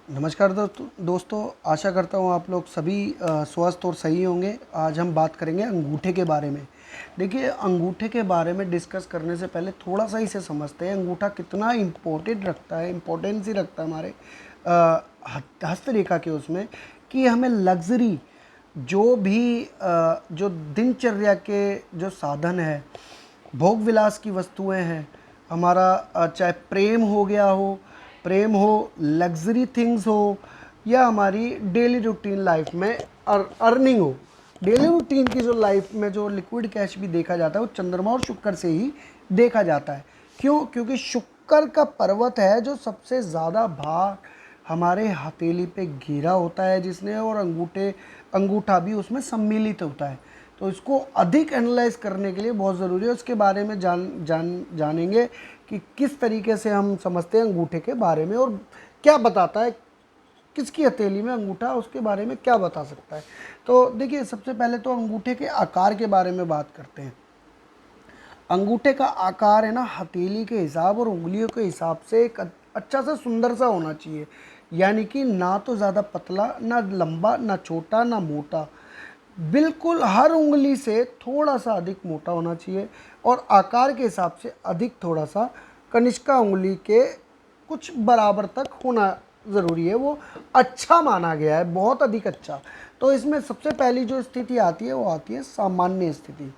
नमस्कार दोस्तों, आशा करता हूँ आप लोग सभी स्वस्थ और सही होंगे। आज हम बात करेंगे अंगूठे के बारे में। देखिए, अंगूठे के बारे में डिस्कस करने से पहले थोड़ा सा इसे समझते हैं। अंगूठा कितना इम्पोर्टेंस ही रखता है हमारे हस्तरेखा के उसमें, कि हमें लग्जरी जो भी जो दिनचर्या के जो साधन है, भोग विलास की वस्तुएं हैं, हमारा चाहे प्रेम हो, लग्जरी थिंग्स हो, या हमारी डेली रूटीन लाइफ में अर्निंग हो। डेली रूटीन की जो लाइफ में जो लिक्विड कैश भी देखा जाता है, वो चंद्रमा और शुक्र से ही देखा जाता है। क्यों? क्योंकि शुक्र का पर्वत है जो सबसे ज़्यादा भार हमारे हथेली पे घेरा होता है जिसने, और अंगूठा भी उसमें सम्मिलित होता है। तो इसको अधिक एनालाइज करने के लिए बहुत ज़रूरी है। उसके बारे में जानेंगे कि किस तरीके से हम समझते हैं अंगूठे के बारे में, और क्या बताता है, किसकी हथेली में अंगूठा, उसके बारे में क्या बता सकता है। तो देखिए, सबसे पहले तो अंगूठे के आकार के बारे में बात करते हैं। अंगूठे का आकार है ना, हथेली के हिसाब और उंगलियों के हिसाब से एक अच्छा सा सुंदर सा होना चाहिए। यानी कि ना तो ज़्यादा पतला, ना लंबा, ना छोटा, ना मोटा, बिल्कुल हर उंगली से थोड़ा सा अधिक मोटा होना चाहिए, और आकार के हिसाब से अधिक थोड़ा सा कनिष्का उंगली के कुछ बराबर तक होना ज़रूरी है। वो अच्छा माना गया है, बहुत अधिक अच्छा। तो इसमें सबसे पहली जो स्थिति आती है, वो आती है सामान्य स्थिति।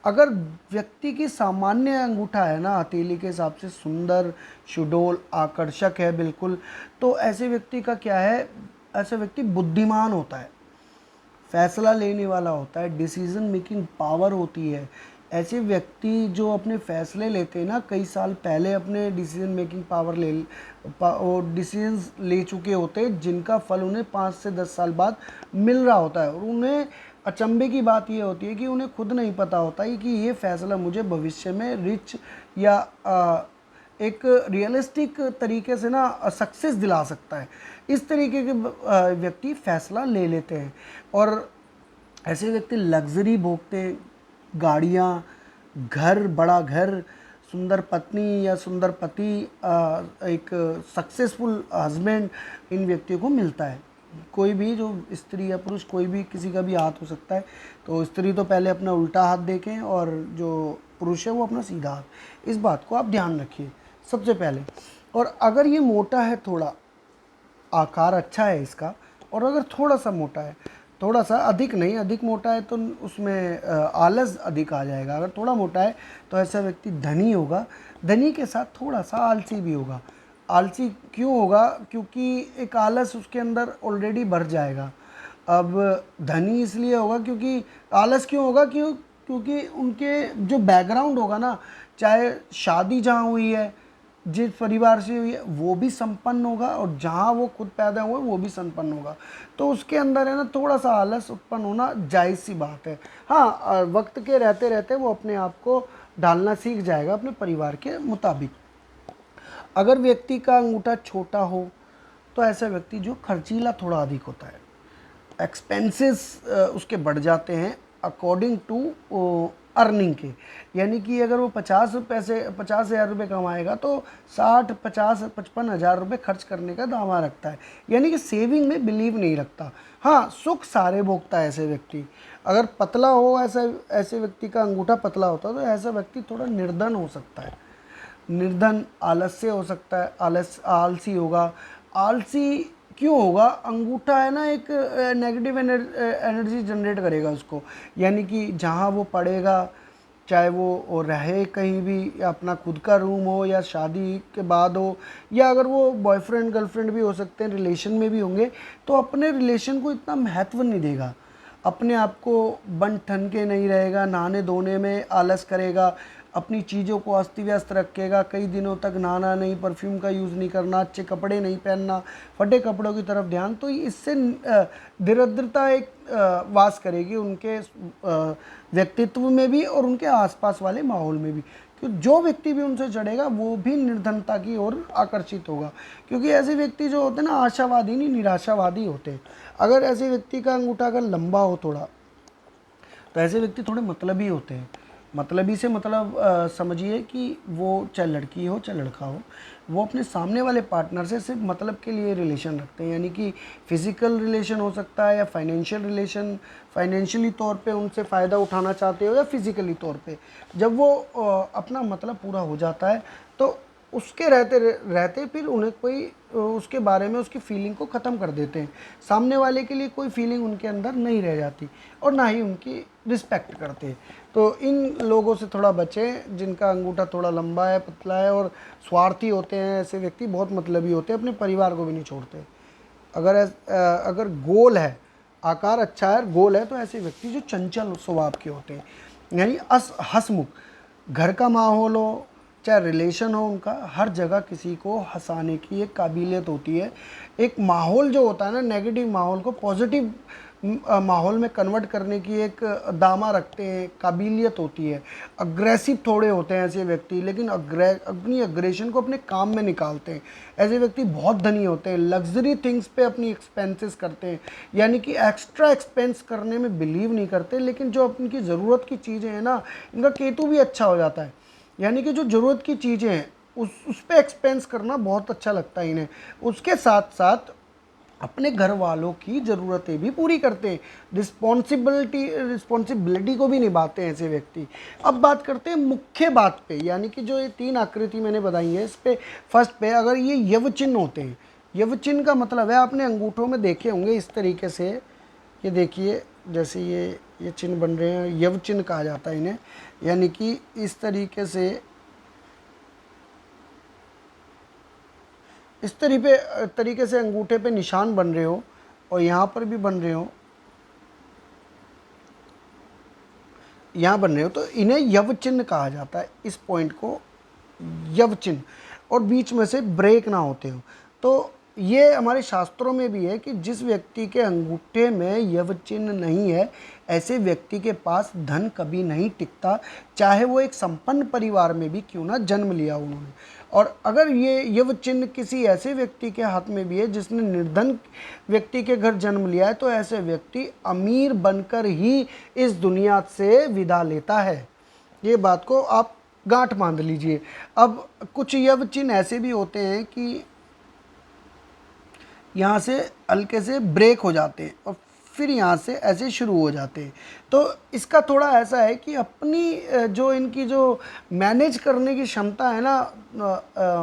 अगर व्यक्ति की सामान्य अंगूठा है ना, हथेली के हिसाब से सुंदर, सुडौल, आकर्षक है बिल्कुल, तो ऐसे व्यक्ति का क्या है, ऐसे व्यक्ति बुद्धिमान होता है, फैसला लेने वाला होता है, डिसीजन मेकिंग पावर होती है। ऐसे व्यक्ति जो अपने फैसले लेते हैं ना, कई साल पहले अपने डिसीजन मेकिंग पावर और डिसीजंस ले चुके होते हैं, जिनका फल उन्हें 5 से 10 साल बाद मिल रहा होता है। और उन्हें अचंभे की बात ये होती है कि उन्हें खुद नहीं पता होता है कि ये फैसला मुझे भविष्य में रिच या एक रियलिस्टिक तरीके से ना सक्सेस दिला सकता है। इस तरीके के व्यक्ति फैसला ले लेते हैं। और ऐसे व्यक्ति लग्जरी भोगते हैं, गाड़ियाँ, घर, बड़ा घर, सुंदर पत्नी या सुंदर पति, एक सक्सेसफुल हस्बैंड इन व्यक्तियों को मिलता है। कोई भी जो स्त्री या पुरुष, कोई भी, किसी का भी हाथ हो सकता है। तो स्त्री तो पहले अपना उल्टा हाथ देखें, और जो पुरुष है वो अपना सीधा हाथ। इस बात को आप ध्यान रखिए सबसे पहले। और अगर ये मोटा है थोड़ा, आकार अच्छा है इसका, और अगर थोड़ा सा मोटा है, थोड़ा सा, अधिक नहीं, अधिक मोटा है तो उसमें आलस अधिक आ जाएगा। अगर थोड़ा मोटा है तो ऐसा व्यक्ति धनी होगा, धनी के साथ थोड़ा सा आलसी भी होगा। आलसी क्यों होगा? क्योंकि एक आलस उसके अंदर ऑलरेडी भर जाएगा। अब धनी इसलिए होगा क्योंकि, आलस क्यों होगा? क्योंकि उनके जो बैकग्राउंड होगा ना, चाहे शादी जहाँ हुई है, जिस परिवार से हुई है, वो भी संपन्न होगा, और जहाँ वो खुद पैदा हुए वो भी संपन्न होगा। तो उसके अंदर है ना, थोड़ा सा आलस उत्पन्न होना जायज़ सी बात है। हाँ, वक्त के रहते रहते वो अपने आप को ढालना सीख जाएगा अपने परिवार के मुताबिक। अगर व्यक्ति का अंगूठा छोटा हो, तो ऐसा व्यक्ति जो खर्चीला थोड़ा अधिक होता है, एक्सपेंसेस उसके बढ़ जाते हैं अकॉर्डिंग टू अर्निंग के। यानी कि अगर वो 50,000 रुपये कमाएगा, तो 60, 50, 55,000 रुपये खर्च करने का दावा रखता है। यानी कि सेविंग में बिलीव नहीं रखता। हाँ, सुख सारे भोगता है ऐसे व्यक्ति। अगर पतला हो, ऐसे व्यक्ति का अंगूठा पतला होता, तो ऐसा व्यक्ति थोड़ा निर्धन हो सकता है। निर्धन, आलस्य हो सकता है, आलसी होगा। आलसी क्यों होगा? अंगूठा है ना, एक नेगेटिव एनर्जी जनरेट करेगा उसको। यानी कि जहाँ वो पड़ेगा, चाहे वो रहे कहीं भी, या अपना खुद का रूम हो, या शादी के बाद हो, या अगर वो बॉयफ्रेंड गर्लफ्रेंड भी हो सकते हैं, रिलेशन में भी होंगे, तो अपने रिलेशन को इतना महत्व नहीं देगा, अपने आप को बन ठन के नहीं रहेगा, नहाने धोने में आलस करेगा, अपनी चीज़ों को अस्त व्यस्त रखेगा, कई दिनों तक नहाना नहीं, परफ्यूम का यूज़ नहीं करना, अच्छे कपड़े नहीं पहनना, फटे कपड़ों की तरफ ध्यान। तो इससे दरिद्रता एक वास करेगी उनके व्यक्तित्व में भी, और उनके आसपास वाले माहौल में भी। क्योंकि जो व्यक्ति भी उनसे चढ़ेगा, वो भी निर्धनता की ओर आकर्षित होगा। क्योंकि ऐसे व्यक्ति जो होते हैं ना, आशावादी नहीं, निराशावादी होते हैं। अगर ऐसे व्यक्ति का अंगूठा अगर लंबा हो थोड़ा, तो ऐसे व्यक्ति थोड़े मतलबी होते हैं। मतलबी से मतलब समझिए कि वो चाहे लड़की हो चाहे लड़का हो, वो अपने सामने वाले पार्टनर से सिर्फ मतलब के लिए रिलेशन रखते हैं, यानी कि फिजिकल रिलेशन हो सकता है या फाइनेंशियल रिलेशन, फाइनेंशियली तौर पे उनसे फ़ायदा उठाना चाहते हो या फिजिकली तौर पे। जब वो अपना मतलब पूरा हो जाता है तो उसके रहते रहते फिर उन्हें कोई उसके बारे में उसकी फीलिंग को ख़त्म कर देते हैं। सामने वाले के लिए कोई फीलिंग उनके अंदर नहीं रह जाती और ना ही उनकी रिस्पेक्ट करते। तो इन लोगों से थोड़ा बचें जिनका अंगूठा थोड़ा लंबा है, पतला है और स्वार्थी होते हैं। ऐसे व्यक्ति बहुत मतलबी होते हैं, अपने परिवार को भी नहीं छोड़ते। अगर गोल है, आकार अच्छा है, गोल है, तो ऐसे व्यक्ति जो चंचल स्वभाव के होते हैं, यानी हंसमुख, घर का माहौल हो चाहे रिलेशन हो, उनका हर जगह किसी को हंसाने की एक काबिलियत होती है। एक माहौल जो होता है ना, नेगेटिव माहौल को पॉजिटिव माहौल में कन्वर्ट करने की एक दामा रखते हैं, काबिलियत होती है। अग्रेसिव थोड़े होते हैं ऐसे व्यक्ति, लेकिन अपनी अग्रेशन को अपने काम में निकालते हैं। ऐसे व्यक्ति बहुत धनी होते हैं, लग्जरी थिंग्स पे अपनी एक्सपेंसेस करते हैं, यानी कि एक्स्ट्रा एक्सपेंस करने में बिलीव नहीं करते, लेकिन जो अपनी ज़रूरत की चीज़ें हैं ना, इनका केतु भी अच्छा हो जाता है, यानी कि जो ज़रूरत की चीज़ें हैं उस पे एक्सपेंस करना बहुत अच्छा लगता है इन्हें। उसके साथ साथ अपने घर वालों की ज़रूरतें भी पूरी करते हैं, रिस्पॉन्सिबिलिटी को भी निभाते हैं ऐसे व्यक्ति। अब बात करते हैं मुख्य बात पे, यानी कि जो ये 3 आकृति मैंने बताई है, इस पे फर्स्ट पे अगर ये यव चिन्ह होते हैं, यव चिन्ह का मतलब है आपने अंगूठों में देखे होंगे इस तरीके से, ये देखिए जैसे ये चिन्ह बन रहे हैं, यव चिन्ह कहा जाता है इन्हें, यानी कि इस तरीके से अंगूठे पे निशान बन रहे हो और यहाँ पर भी बन रहे हो, यहाँ बन रहे हो, तो इन्हें यव चिन्ह कहा जाता है। इस पॉइंट को यव चिन्ह, और बीच में से ब्रेक ना होते हो। तो ये हमारे शास्त्रों में भी है कि जिस व्यक्ति के अंगूठे में यव चिन्ह नहीं है, ऐसे व्यक्ति के पास धन कभी नहीं टिकता, चाहे वो एक संपन्न परिवार में भी क्यों ना जन्म लिया उन्होंने। और अगर ये यव चिन्ह किसी ऐसे व्यक्ति के हाथ में भी है जिसने निर्धन व्यक्ति के घर जन्म लिया है, तो ऐसे व्यक्ति अमीर बनकर ही इस दुनिया से विदा लेता है। ये बात को आप गांठ बांध लीजिए। अब कुछ यव चिन्ह ऐसे भी होते हैं कि यहाँ से हल्के से ब्रेक हो जाते हैं और फिर यहाँ से ऐसे शुरू हो जाते हैं। तो इसका थोड़ा ऐसा है कि अपनी जो इनकी जो मैनेज करने की क्षमता है ना,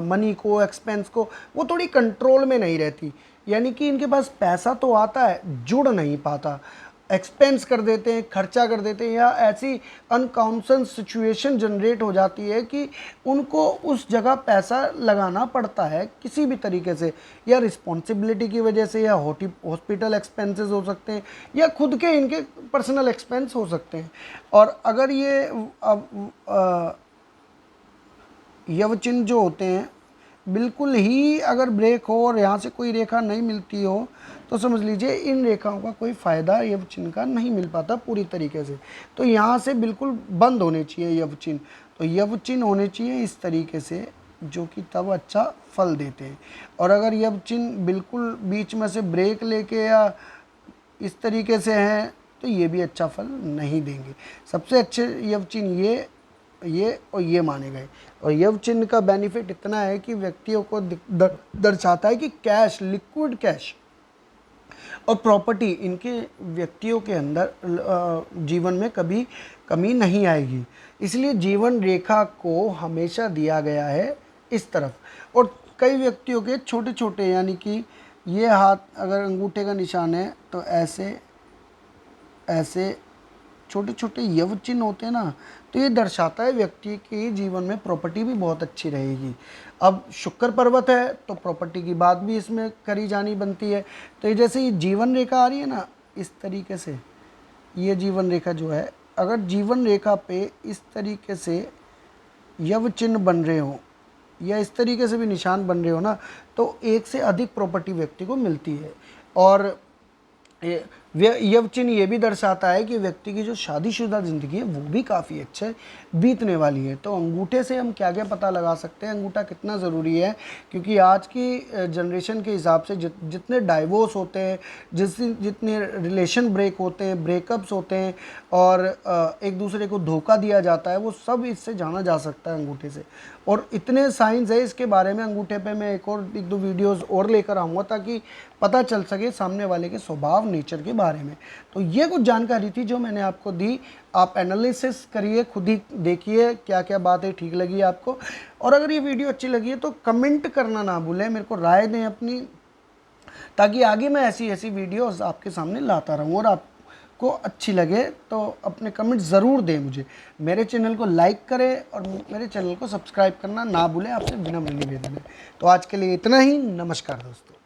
मनी को, एक्सपेंस को, वो थोड़ी कंट्रोल में नहीं रहती, यानी कि इनके पास पैसा तो आता है, जुड़ नहीं पाता, एक्सपेंस कर देते हैं, खर्चा कर देते हैं, या ऐसी अनकॉन्शियस सिचुएशन जनरेट हो जाती है कि उनको उस जगह पैसा लगाना पड़ता है किसी भी तरीके से, या रिस्पॉन्सिबिलिटी की वजह से, या हॉस्पिटल एक्सपेंसेस हो सकते हैं, या खुद के इनके पर्सनल एक्सपेंस हो सकते हैं। और अगर ये यवचिन्ह जो होते हैं बिल्कुल ही अगर ब्रेक हो और यहाँ से कोई रेखा नहीं मिलती हो, तो समझ लीजिए इन रेखाओं का कोई फ़ायदा यव चिन्ह का नहीं मिल पाता पूरी तरीके से। तो यहाँ से बिल्कुल बंद होने चाहिए यव चिन्ह। तो यव चिन्ह होने चाहिए इस तरीके से, जो कि तब अच्छा फल देते हैं। और अगर यव चिन्ह बिल्कुल बीच में से ब्रेक लेके या इस तरीके से हैं, तो ये भी अच्छा फल नहीं देंगे। सबसे अच्छे यव चिन्ह ये और ये माने गए। और यव चिन्ह का बेनिफिट इतना है कि व्यक्तियों को दर्शाता है कि कैश, लिक्विड कैश और प्रॉपर्टी इनके व्यक्तियों के अंदर जीवन में कभी कमी नहीं आएगी। इसलिए जीवन रेखा को हमेशा दिया गया है इस तरफ। और कई व्यक्तियों के छोटे छोटे, यानी कि ये हाथ अगर अंगूठे का निशान है तो ऐसे ऐसे छोटे छोटे यव चिन्ह होते हैं ना, तो ये दर्शाता है व्यक्ति के जीवन में प्रॉपर्टी भी बहुत अच्छी रहेगी। अब शुक्र पर्वत है तो प्रॉपर्टी की बात भी इसमें करी जानी बनती है। तो ये जैसे ये जीवन रेखा आ रही है ना, इस तरीके से ये जीवन रेखा जो है, अगर जीवन रेखा पे इस तरीके से यव चिन्ह बन रहे हो या इस तरीके से भी निशान बन रहे हो ना, तो एक से अधिक प्रॉपर्टी व्यक्ति को मिलती है। और ये यह चिन्ह ये भी दर्शाता है कि व्यक्ति की जो शादीशुदा ज़िंदगी है वो भी काफ़ी अच्छे बीतने वाली है। तो अंगूठे से हम क्या क्या पता लगा सकते हैं, अंगूठा कितना ज़रूरी है, क्योंकि आज की जनरेशन के हिसाब से जितने डाइवोर्स होते हैं, जितने रिलेशन ब्रेक होते हैं, ब्रेकअप्स होते हैं और एक दूसरे को धोखा दिया जाता है, वो सब इससे जाना जा सकता है अंगूठे से। और इतने साइंस है इसके बारे में, अंगूठे पे मैं एक दो वीडियोस और लेकर आऊँगा ताकि पता चल सके सामने वाले के स्वभाव, नेचर के बारे में। तो ये कुछ जानकारी थी जो मैंने आपको दी। आप एनालिसिस करिए, खुद ही देखिए क्या क्या बातें ठीक लगी आपको। और अगर ये वीडियो अच्छी लगी है तो कमेंट करना ना भूलें, मेरे को राय दें अपनी, ताकि आगे मैं ऐसी ऐसी वीडियोस आपके सामने लाता रहूँ। और आपको अच्छी लगे तो अपने कमेंट ज़रूर दें मुझे। मेरे चैनल को लाइक करें और मेरे चैनल को सब्सक्राइब करना ना भूलें, आपसे विनम्र निवेदन है। तो आज के लिए इतना ही। नमस्कार दोस्तों।